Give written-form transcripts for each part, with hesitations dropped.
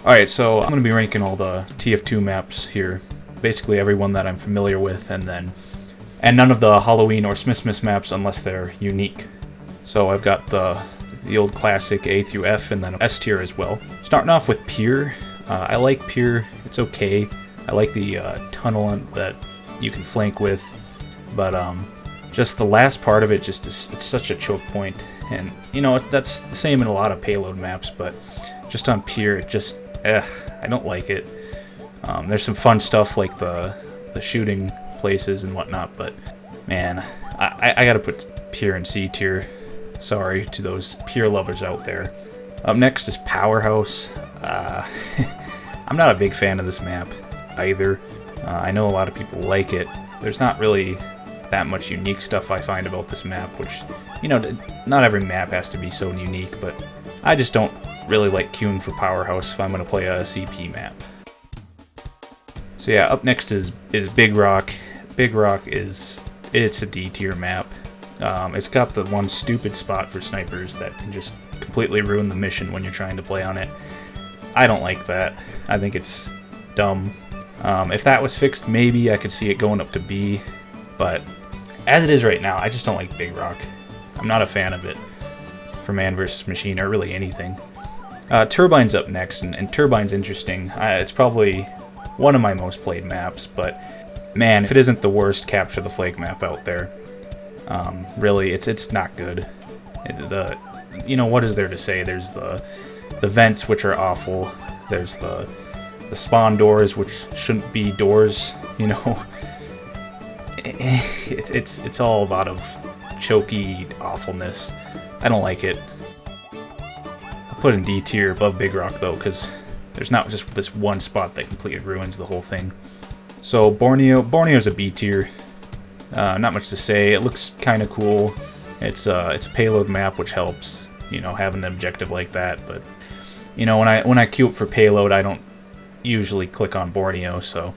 Alright, so I'm going to be ranking all the TF2 maps here. Basically every one that I'm familiar with, and none of the Halloween or smissmas maps unless they're unique. So I've got the old classic A through F, and then S tier as well. Starting off with Pier. I like Pier. It's okay. I like the tunnel that you can flank with, but just the last part of it it's such a choke point. And you know, that's the same in a lot of payload maps, but just on Pier, I don't like it. There's some fun stuff like the shooting places and whatnot, but man, I gotta put Pier in C tier. Sorry to those Pier lovers out there. Up next is Powerhouse. I'm not a big fan of this map either. I know a lot of people like it. There's not really that much unique stuff I find about this map, which, you know, not every map has to be so unique, but I just don't really like queuing for Powerhouse if I'm going to play a CP map. So yeah, up next is Big Rock. Big Rock it's a D tier map. It's got the one stupid spot for snipers that can just completely ruin the mission when you're trying to play on it. I don't like that. I think it's dumb. If that was fixed, maybe I could see it going up to B, but as it is right now, I just don't like Big Rock. I'm not a fan of it for man versus machine or really anything. Turbine's up next, and Turbine's interesting. It's probably one of my most played maps, but man, if it isn't the worst capture the flag map out there, really, it's not good. You know, what is there to say? There's the vents, which are awful. There's the spawn doors, which shouldn't be doors. You know, it's all about of choky awfulness. I don't like it. I'll put in D tier above Big Rock though, because there's not just this one spot that completely ruins the whole thing. So Borneo's a B tier. Not much to say. It looks kind of cool. It's a payload map, which helps, you know, having an objective like that. But you know, when I queue up for payload, I don't usually click on Borneo. So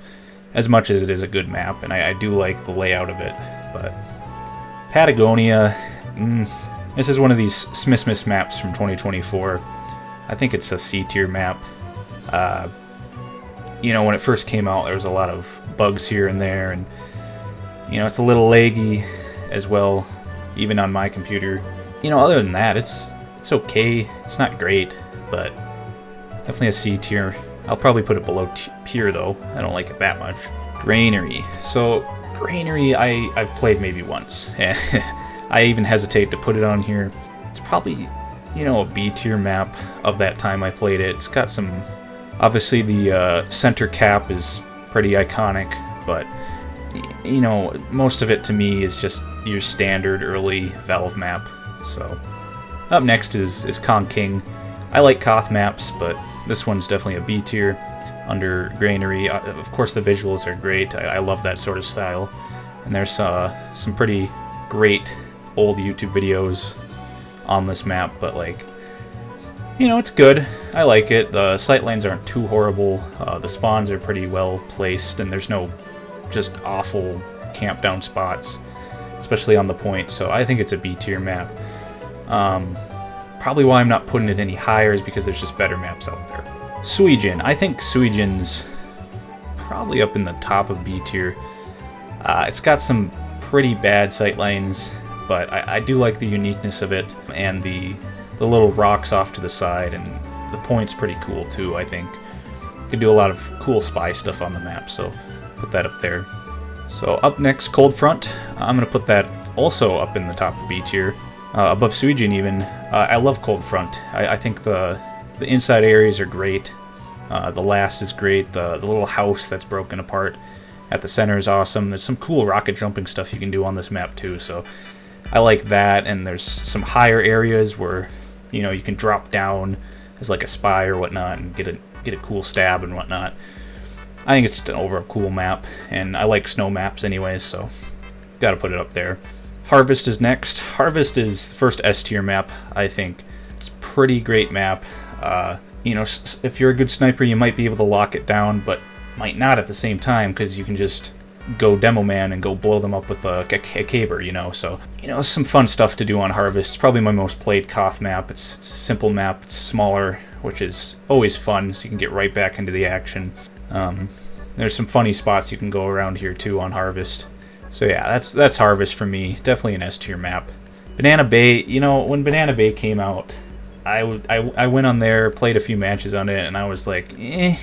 as much as it is a good map, and I do like the layout of it, but Patagonia, this is one of these smissmas maps from 2024. I think it's a C tier map. You know, when it first came out, there was a lot of bugs here and there, and you know, it's a little laggy as well, even on my computer. You know, other than that, it's okay. It's not great, but definitely a C tier. I'll probably put it below Pier though. I don't like it that much. Granary. So Granary, I've played maybe once. I even hesitate to put it on here. It's probably, you know, a B tier map of that time I played it. It's got some, obviously the center cap is pretty iconic, but you know, most of it to me is just your standard early Valve map. So up next is Kong King. I like Koth maps, but this one's definitely a B tier under Granary. Of course, the visuals are great. I love that sort of style. And there's some pretty great old YouTube videos on this map, but like, you know, it's good. I like it. The sight lines aren't too horrible. The spawns are pretty well placed, and there's no just awful camp down spots, especially on the point. So I think it's a B tier map. Probably why I'm not putting it any higher is because there's just better maps out there. Suijin. I think Suijin's probably up in the top of B tier. It's got some pretty bad sightlines, but I do like the uniqueness of it, and the little rocks off to the side, and the point's pretty cool too, I think. You can do a lot of cool spy stuff on the map, so put that up there. So up next, Cold Front. I'm going to put that also up in the top of B tier. Above Suijin even. I love Cold Front. I think the inside areas are great. The last is great. The little house that's broken apart at the center is awesome. There's some cool rocket jumping stuff you can do on this map too, so I like that. And there's some higher areas where, you know, you can drop down as like a spy or whatnot and get a cool stab and whatnot. I think it's just an overall cool map, and I like snow maps anyways, so gotta put it up there. Harvest is next. Harvest is the first S tier map, I think. It's a pretty great map. You know, if you're a good sniper, you might be able to lock it down, but might not at the same time, because you can just go demo man and go blow them up with a caber, you know. So, you know, some fun stuff to do on Harvest. It's probably my most played Koth map. It's a simple map, it's smaller, which is always fun, so you can get right back into the action. There's some funny spots you can go around here too on Harvest. So yeah, that's Harvest for me. Definitely an S tier map. Banana Bay, you know, when Banana Bay came out, I went on there, played a few matches on it, and I was like, eh.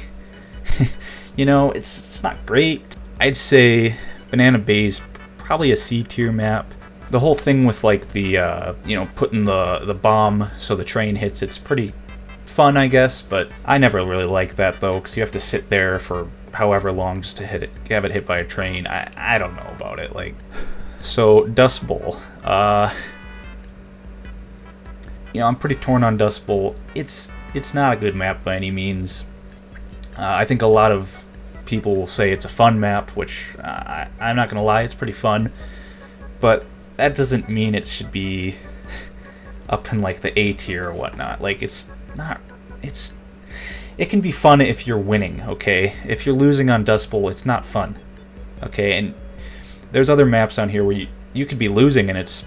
You know, it's not great. I'd say Banana Bay's probably a C tier map. The whole thing with like the you know, putting the bomb so the train hits, it's pretty fun, I guess, but I never really liked that though, because you have to sit there for however long just to have it hit by a train. I don't know about it. Like, so Dust Bowl. You know, I'm pretty torn on Dust Bowl. It's not a good map by any means. I think a lot of people will say it's a fun map, which I'm not gonna lie, it's pretty fun. But that doesn't mean it should be up in like the A tier or whatnot. Like, it's not. It can be fun if you're winning, okay? If you're losing on Dust Bowl, it's not fun, okay? And there's other maps on here where you could be losing and it's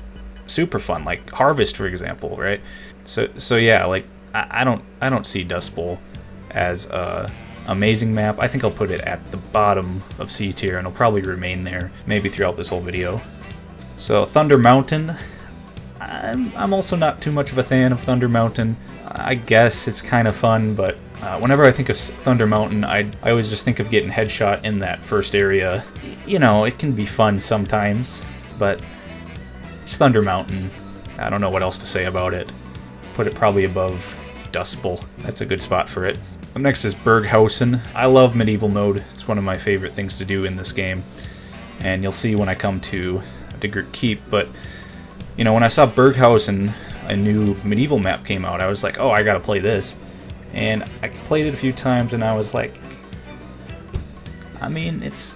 super fun, like Harvest, for example, right? So yeah, like I don't see Dust Bowl as a amazing map. I think I'll put it at the bottom of C tier, and it'll probably remain there maybe throughout this whole video. So Thunder Mountain, I'm also not too much of a fan of Thunder Mountain. I guess it's kind of fun, but whenever I think of Thunder Mountain, I always just think of getting headshot in that first area. You know, it can be fun sometimes, but it's Thunder Mountain. I don't know what else to say about it. Put it probably above Dust Bowl. That's a good spot for it. Up next is Berghausen. I love medieval mode. It's one of my favorite things to do in this game, and you'll see when I come to Digert Keep. But you know, when I saw Berghausen, a new medieval map came out, I was like, oh, I gotta play this. And I played it a few times, and I was like, I mean, it's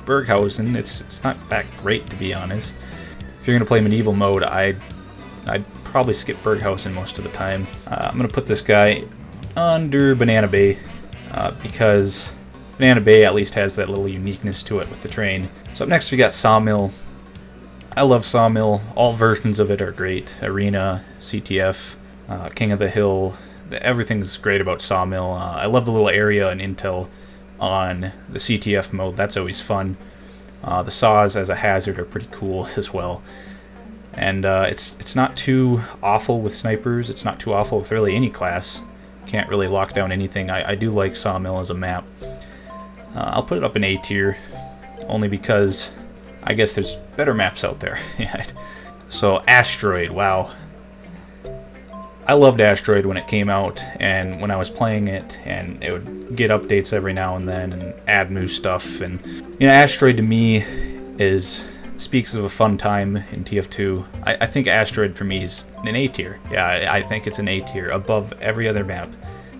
Berghausen. It's not that great, to be honest. If you're gonna play medieval mode, I'd probably skip Berghausen most of the time. I'm gonna put this guy under Banana Bay because Banana Bay at least has that little uniqueness to it with the train. So up next we got Sawmill. I love Sawmill. All versions of it are great. Arena, CTF, King of the Hill. Everything's great about Sawmill. I love the little area and intel on the CTF mode. That's always fun. The saws as a hazard are pretty cool as well. And it's not too awful with snipers. It's not too awful with really any class. Can't really lock down anything. I do like Sawmill as a map. I'll put it up in A tier, only because I guess there's better maps out there. So Asteroid, wow. I loved Asteroid when it came out, and when I was playing it, and it would get updates every now and then and add new stuff. And you know, Asteroid to me speaks of a fun time in TF2. I think Asteroid for me is an A tier. Yeah, I think it's an A tier above every other map,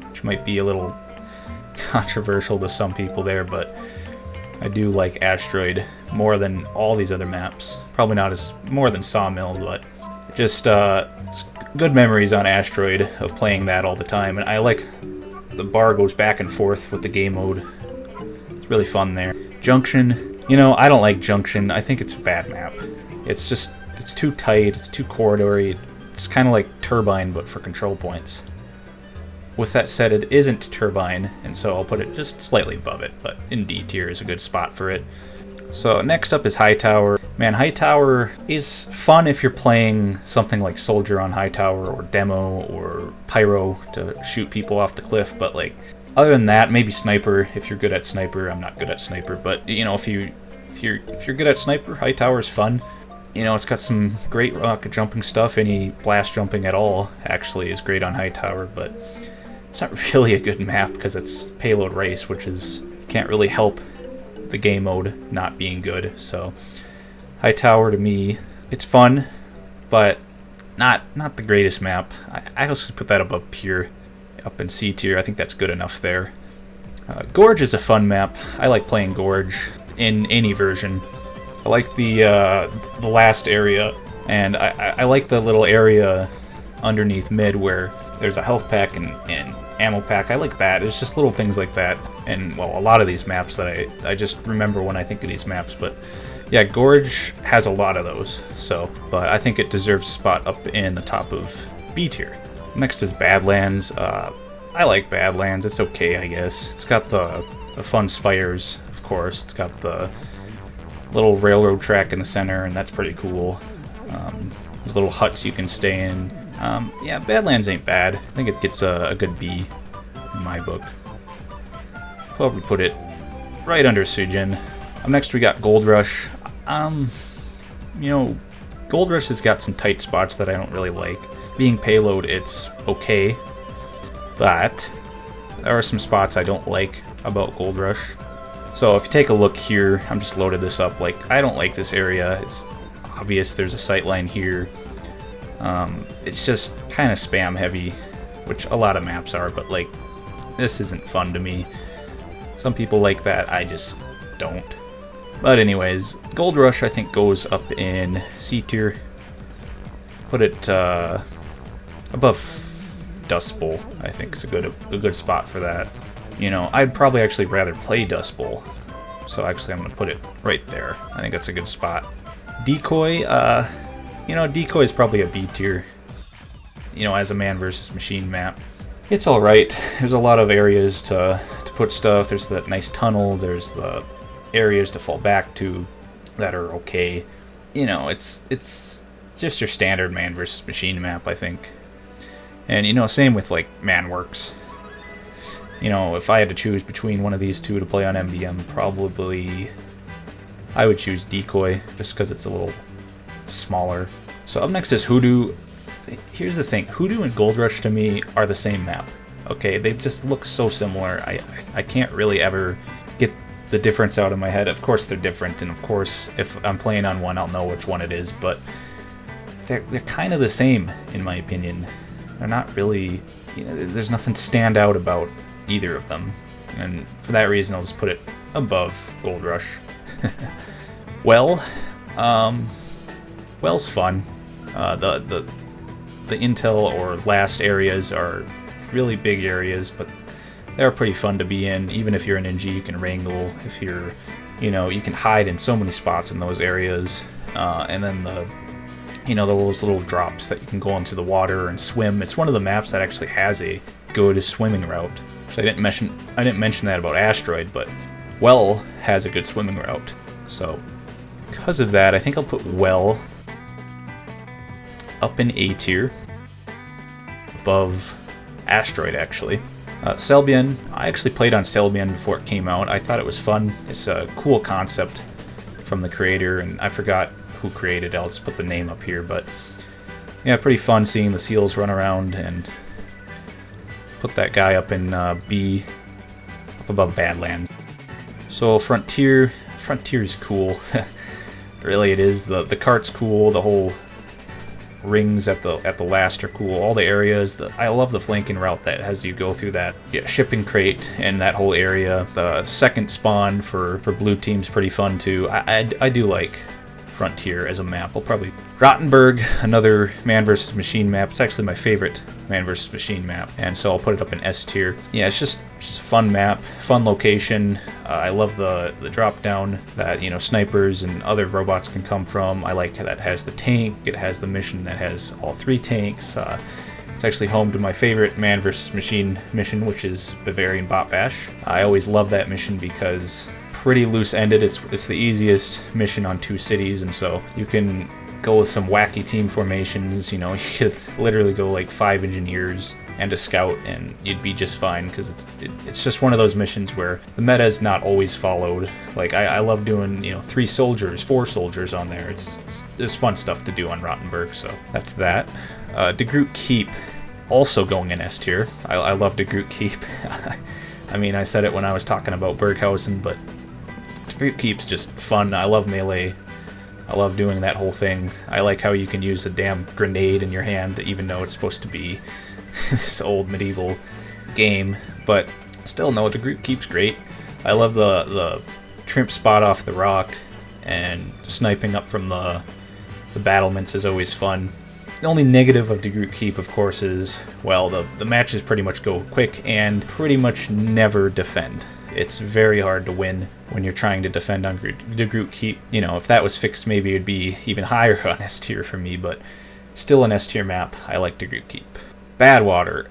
which might be a little controversial to some people there, but I do like Asteroid more than all these other maps. Probably not as more than Sawmill, but just it's good memories on Asteroid of playing that all the time. And I like the bar goes back and forth with the game mode. It's really fun there. Junction, you know, I don't like Junction. I think it's a bad map. It's too tight, it's too corridory. It's kind of like Turbine, but for control points. With that said, it isn't Turbine, and so I'll put it just slightly above it, but in D tier is a good spot for it. So next up is Hightower. Man, Hightower is fun if you're playing something like Soldier on Hightower, or Demo, or Pyro to shoot people off the cliff, but like, other than that, maybe Sniper if you're good at Sniper. I'm not good at Sniper, but you know, if you're good at Sniper, Hightower's fun. You know, it's got some great rocket jumping stuff. Any blast jumping at all actually is great on Hightower, but it's not really a good map because it's payload race, which is, you can't really help the game mode not being good. So Hightower to me, it's fun, but not the greatest map. I also put that above Pure, up in C tier. I think that's good enough there. Gorge is a fun map. I like playing Gorge in any version. I like the last area, and I like the little area underneath mid where there's a health pack and ammo pack. I like that. It's just little things like that. And, well, a lot of these maps that I just remember when I think of these maps. But, yeah, Gorge has a lot of those. So, but I think it deserves a spot up in the top of B tier. Next is Badlands. I like Badlands. It's okay, I guess. It's got the fun spires, of course. It's got the little railroad track in the center, and that's pretty cool. There's little huts you can stay in. Yeah, Badlands ain't bad. I think it gets a good B in my book. Probably put it right under Sujin. Next we got Gold Rush. You know, Gold Rush has got some tight spots that I don't really like. Being payload, it's okay, but there are some spots I don't like about Gold Rush. So if you take a look here, I'm just loaded this up. Like, I don't like this area. It's obvious there's a sight line here. It's just kind of spam heavy, which a lot of maps are, but like, this isn't fun to me. Some people like that, I just don't. But anyways, Gold Rush I think goes up in C tier. Put it above Dust Bowl. I think is a good spot for that. You know, I'd probably actually rather play Dust Bowl, so actually I'm gonna put it right there. I think that's a good spot. Decoy, you know, Decoy is probably a B tier. You know, as a man versus machine map, it's all right. There's a lot of areas to put stuff. There's that nice tunnel. There's the areas to fall back to that are okay. You know, it's just your standard man versus machine map, I think. And, you know, same with, like, Manworks. You know, if I had to choose between one of these two to play on MVM, probably I would choose Decoy, just because it's a little smaller. So up next is Hoodoo. Here's the thing. Hoodoo and Gold Rush, to me, are the same map. Okay, they just look so similar. I can't really ever get the difference out of my head. Of course they're different, and of course, if I'm playing on one, I'll know which one it is, but they're kind of the same, in my opinion. They're not really, you know, there's nothing stand out about either of them, and for that reason I'll just put it above Gold Rush. Well, Well's fun. The intel or last areas are really big areas, but they're pretty fun to be in. Even if you're an NG, you can wrangle. If you're, you know, you can hide in so many spots in those areas, and then those little drops that you can go into the water and swim. It's one of the maps that actually has a good swimming route. So I didn't mention that about Asteroid, but Well has a good swimming route. So because of that, I think I'll put Well up in A tier, above Asteroid actually. Selbian, I actually played on Selbian before it came out. I thought it was fun. It's a cool concept from the creator, and I forgot who created it. I'll just put the name up here, but yeah, pretty fun seeing the seals run around, and put that guy up in B, up above Badlands. So Frontier is cool. Really, it is. The cart's cool. The whole rings at the last are cool. All the areas. I love the flanking route that has you go through that shipping crate and that whole area. The second spawn for blue team's pretty fun too. I do like Frontier as a map. I'll probably Rottenberg, another man versus machine map. It's actually my favorite man versus machine map, and so I'll put it up in S tier. Yeah, it's just a fun map, fun location. I love the drop down that, you know, snipers and other robots can come from. I like that it has the tank. It has the mission that has all three tanks. It's actually home to my favorite man versus machine mission, which is Bavarian Bot Bash. I always love that mission because pretty loose-ended. It's the easiest mission on 2 cities, and so you can go with some wacky team formations. You know, you could literally go like 5 engineers and a scout, and you'd be just fine, because it's just one of those missions where the meta is not always followed. Like, I love doing, you know, 3 soldiers, 4 soldiers on there. There's fun stuff to do on Rottenberg, so that's that. De Groot Keep, also going in S tier. I love De Groot Keep. I mean, I said it when I was talking about Berghausen, but Groot Keep's just fun. I love melee. I love doing that whole thing. I like how you can use a damn grenade in your hand, even though it's supposed to be this old medieval game. But still, no, the Groot Keep's great. I love the trimp spot off the rock, and sniping up from the battlements is always fun. The only negative of DeGroot Keep, of course, is, well, the matches pretty much go quick and pretty much never defend. It's very hard to win when you're trying to defend on DeGroot Keep. You know, if that was fixed, maybe it'd be even higher on S tier for me, but still an S tier map. I like DeGroot Keep. Badwater.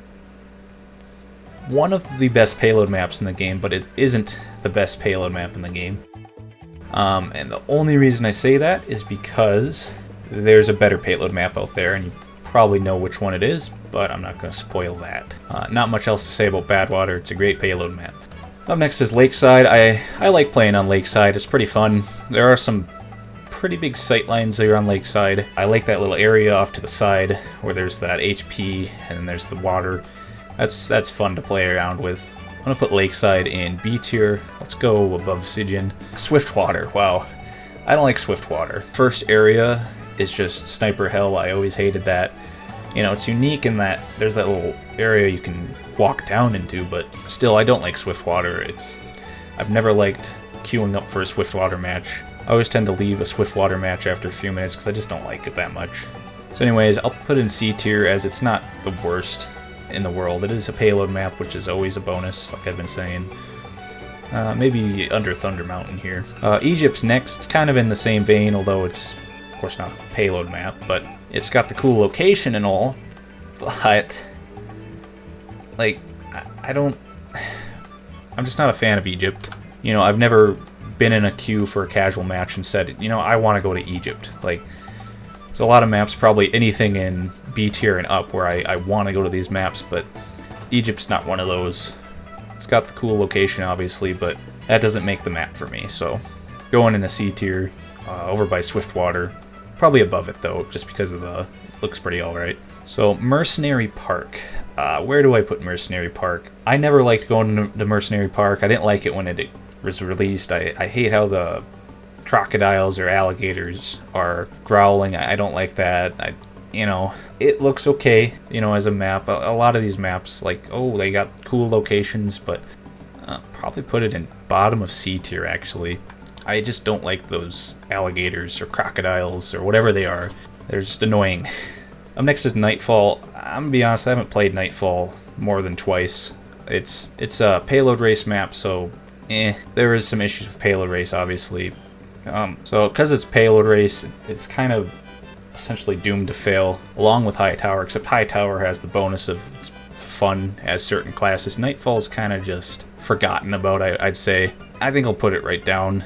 One of the best payload maps in the game, but it isn't the best payload map in the game. And the only reason I say that is because there's a better payload map out there, and you probably know which one it is, but I'm not going to spoil that. Not much else to say about Badwater. It's a great payload map. Up next is Lakeside. I like playing on Lakeside. It's pretty fun. There are some pretty big sight lines there on Lakeside. I like that little area off to the side where there's that HP and then there's the water. That's fun to play around with. I'm going to put Lakeside in B tier. Let's go above Stygian. Swiftwater. Wow. I don't like Swiftwater. First area is just sniper hell. I always hated that. You know, it's unique in that there's that little area you can walk down into, but still, I don't like Swiftwater. I've never liked queuing up for a Swiftwater match. I always tend to leave a Swiftwater match after a few minutes because I just don't like it that much. So anyways, I'll put it in C tier as it's not the worst in the world. It is a payload map, which is always a bonus, like I've been saying. Maybe under Thunder Mountain here. Egypt's next, kind of in the same vein, although it's, of course, not a payload map, but it's got the cool location and all, but, like, I'm just not a fan of Egypt. You know, I've never been in a queue for a casual match and said, you know, I want to go to Egypt. Like, there's a lot of maps, probably anything in B tier and up, where I want to go to these maps, but Egypt's not one of those. It's got the cool location, obviously, but that doesn't make the map for me, so going in a C tier, over by Swiftwater. Probably above it, though, just because of the... looks pretty alright. So, Mercenary Park. Where do I put Mercenary Park? I never liked going to Mercenary Park. I didn't like it when it was released. I hate how the crocodiles or alligators are growling. I don't like that. You know, it looks okay, you know, as a map. A lot of these maps, like, oh, they got cool locations, but probably put it in bottom of C tier, actually. I just don't like those alligators or crocodiles or whatever they are. They're just annoying. Up next is Nightfall. I'm gonna be honest, I haven't played Nightfall more than twice. It's a payload race map, so there is some issues with payload race, obviously. So because it's payload race, it's kind of essentially doomed to fail, along with High Tower, except High Tower has the bonus of it's fun as certain classes. Nightfall's kind of just forgotten about, I'd say. I think I'll put it right down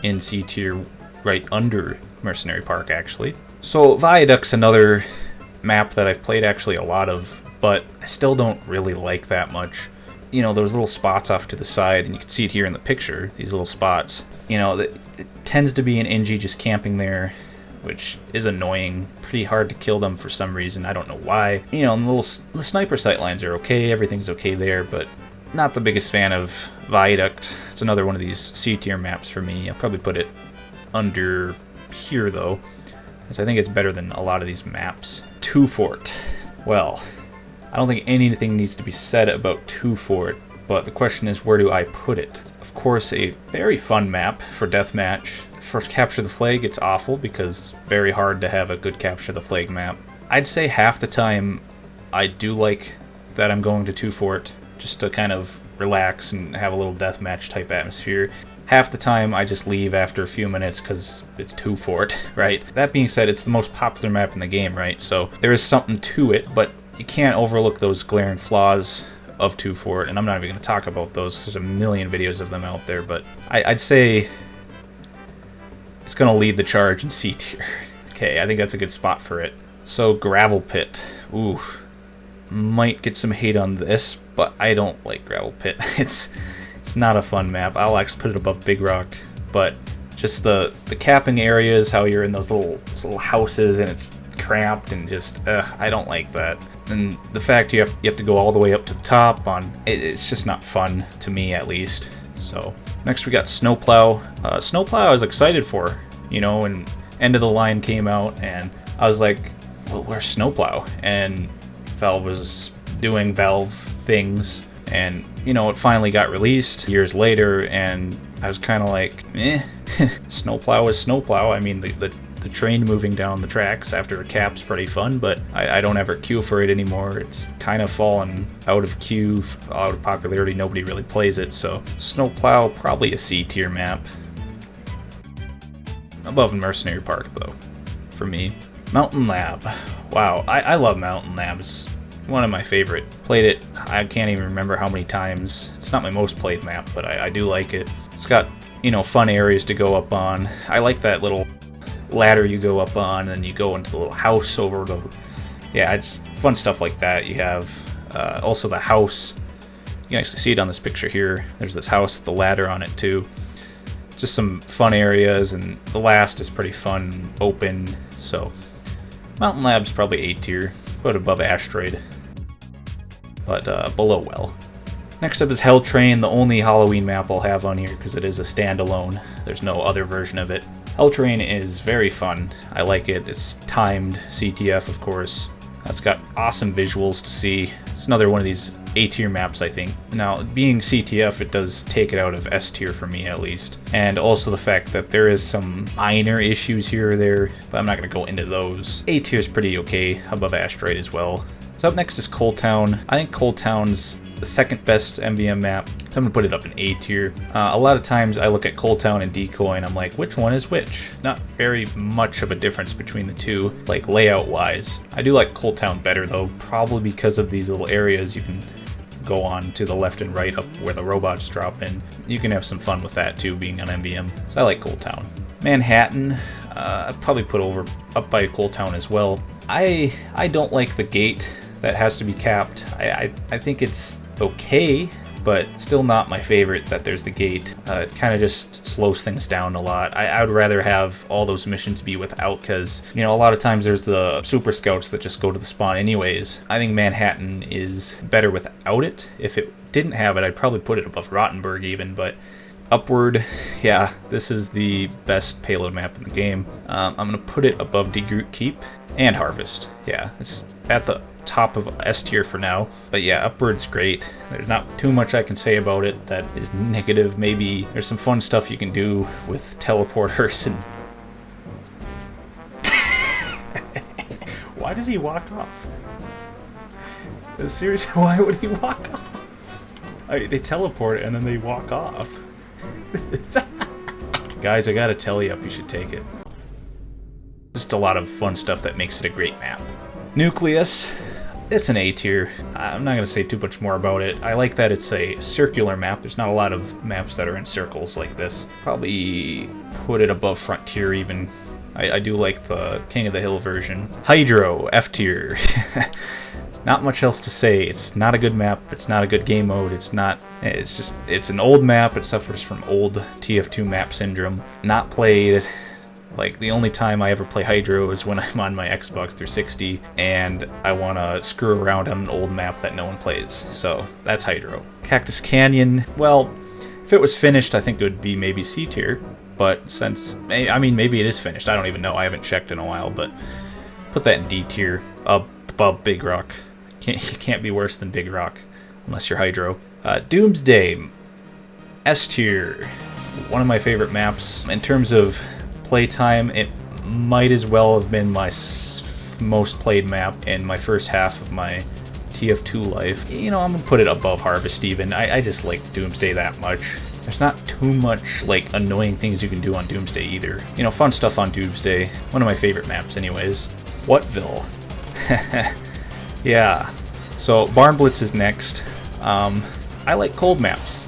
in C tier, right under Mercenary Park, actually. So Viaduct's another map that I've played actually a lot of, but I still don't really like that much. You know, those little spots off to the side, and you can see it here in the picture, these little spots. You know, it tends to be an NG just camping there, which is annoying. Pretty hard to kill them for some reason, I don't know why. You know, and the sniper sight lines are okay, everything's okay there, but not the biggest fan of Viaduct. It's another one of these C tier maps for me. I'll probably put it under here, though, because I think it's better than a lot of these maps. Two Fort. Well, I don't think anything needs to be said about Two Fort, but the question is, where do I put it? Of course, a very fun map for deathmatch. For Capture the Flag, it's awful, because very hard to have a good Capture the Flag map. I'd say half the time I do like that I'm going to Two Fort, just to kind of relax and have a little deathmatch type atmosphere. Half the time I just leave after a few minutes because it's Two Fort, right? That being said, it's the most popular map in the game, right? So there is something to it, but you can't overlook those glaring flaws of Two Fort, and I'm not even going to talk about those. There's a million videos of them out there, but I'd say it's going to lead the charge in C tier. Okay, I think that's a good spot for it. So Gravel Pit. Ooh. Might get some hate on this, but I don't like Gravel Pit. It's not a fun map. I'll actually put it above Big Rock, but just the capping areas, how you're in those little houses and it's cramped and just I don't like that. And the fact you have to go all the way up to the top it's just not fun to me, at least. So next we got Snowplow. Snowplow I was excited for, you know, and End of the Line came out and I was like, well, where's Snowplow? And Valve was doing Valve things, and you know, it finally got released years later, and I was kind of like, Snowplow is Snowplow. I mean, the The train moving down the tracks after a cap's pretty fun, but I don't ever queue for it anymore. It's kind of fallen out of queue, out of popularity. Nobody really plays it, so Snowplow, probably a C tier map. Above Mercenary Park, though, for me. Mountain Lab. Wow, I love Mountain Lab. It's one of my favorite. Played it, I can't even remember how many times. It's not my most played map, but I do like it. It's got, you know, fun areas to go up on. I like that little ladder you go up on, and you go into the little house over the... Yeah, it's fun stuff like that. You have also the house. You can actually see it on this picture here. There's this house with the ladder on it, too. Just some fun areas, and the last is pretty fun, open, so Mountain Lab's probably A tier, but above Asteroid, but below Well. Next up is Hell Train, the only Halloween map I'll have on here because it is a standalone. There's no other version of it. Hell Train is very fun. I like it. It's timed CTF, of course. It's got awesome visuals to see. It's another one of these A tier maps, I think. Now, being CTF, it does take it out of S tier for me, at least. And also the fact that there is some minor issues here or there, but I'm not going to go into those. A tier is pretty okay, above Asteroid as well. So up next is Cold Town. I think Cold Town's the second best MVM map, so I'm gonna put it up in A tier. A lot of times I look at Cold Town and Decoy and I'm like, which one is which? Not very much of a difference between the two, like layout wise. I do like Cold Town better though, probably because of these little areas you can go on to the left and right up where the robots drop in. You can have some fun with that too, being on MVM. So I like Cold Town. Manhattan, I'd probably put up by Cold Town as well. I don't like the gate that has to be capped. I think it's okay, but still not my favorite that there's the gate. It kind of just slows things down a lot. I would rather have all those missions be without, because, you know, a lot of times there's the super scouts that just go to the spawn anyways. I think Manhattan is better without it. If it didn't have it, I'd probably put it above Rottenberg even, but Upward, yeah, this is the best payload map in the game. I'm going to put it above Degroot Keep and Harvest. Yeah, it's at the top of S tier for now. But yeah, Upward's great. There's not too much I can say about it that is negative. Maybe there's some fun stuff you can do with teleporters and... Why does he walk off? Seriously, why would he walk off? They teleport and then they walk off. Guys, I gotta tell you, you should take it. Just a lot of fun stuff that makes it a great map. Nucleus, it's an A tier. I'm not gonna say too much more about it. I like that it's a circular map. There's not a lot of maps that are in circles like this. Probably put it above Frontier even. I do like the King of the Hill version. Hydro, F tier. Not much else to say. It's not a good map. It's not a good game mode. It's an old map. It suffers from old TF2 map syndrome. Not played. Like, the only time I ever play Hydro is when I'm on my Xbox 360 and I want to screw around on an old map that no one plays. So that's Hydro. Cactus Canyon, well, if it was finished, I think it would be maybe C tier. But since, I mean, maybe it is finished. I don't even know. I haven't checked in a while, but put that in D tier, above Big Rock. You can't be worse than Big Rock, unless you're Hydro. Doomsday, S tier. One of my favorite maps. In terms of playtime, it might as well have been my most played map in my first half of my TF2 life. You know, I'm gonna put it above Harvest even. I just like Doomsday that much. There's not too much, like, annoying things you can do on Doomsday either. You know, fun stuff on Doomsday. One of my favorite maps anyways. Whatville. Yeah, so Barn Blitz is next. I like cold maps.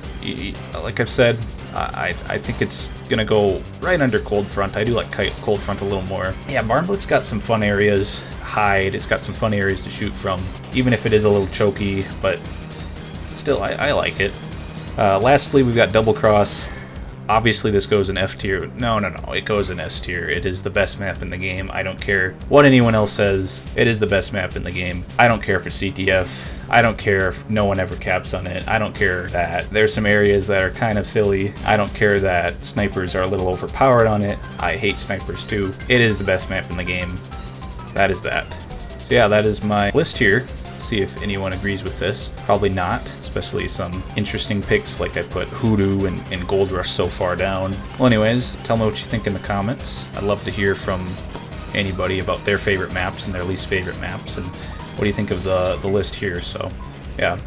Like I've said, I think it's gonna go right under Cold Front. I do like Cold Front a little more. Yeah, Barn Blitz got some fun areas. Hide, it's got some fun areas to shoot from, even if it is a little choky, but still, I like it. Lastly, we've got Double Cross. Obviously, this goes in F tier. No, it goes in S tier. It is the best map in the game. I don't care what anyone else says. It is the best map in the game. I don't care if it's CTF. I don't care if no one ever caps on it. I don't care that there's some areas that are kind of silly. I don't care that snipers are a little overpowered on it. I hate snipers too. It is the best map in the game. That is that. So yeah, that is my list here. see if anyone agrees with this. Probably not, especially some interesting picks like I put Hoodoo and Gold Rush so far down. Well, anyways, tell me what you think in the comments. I'd love to hear from anybody about their favorite maps and their least favorite maps, and what do you think of the list here. So yeah,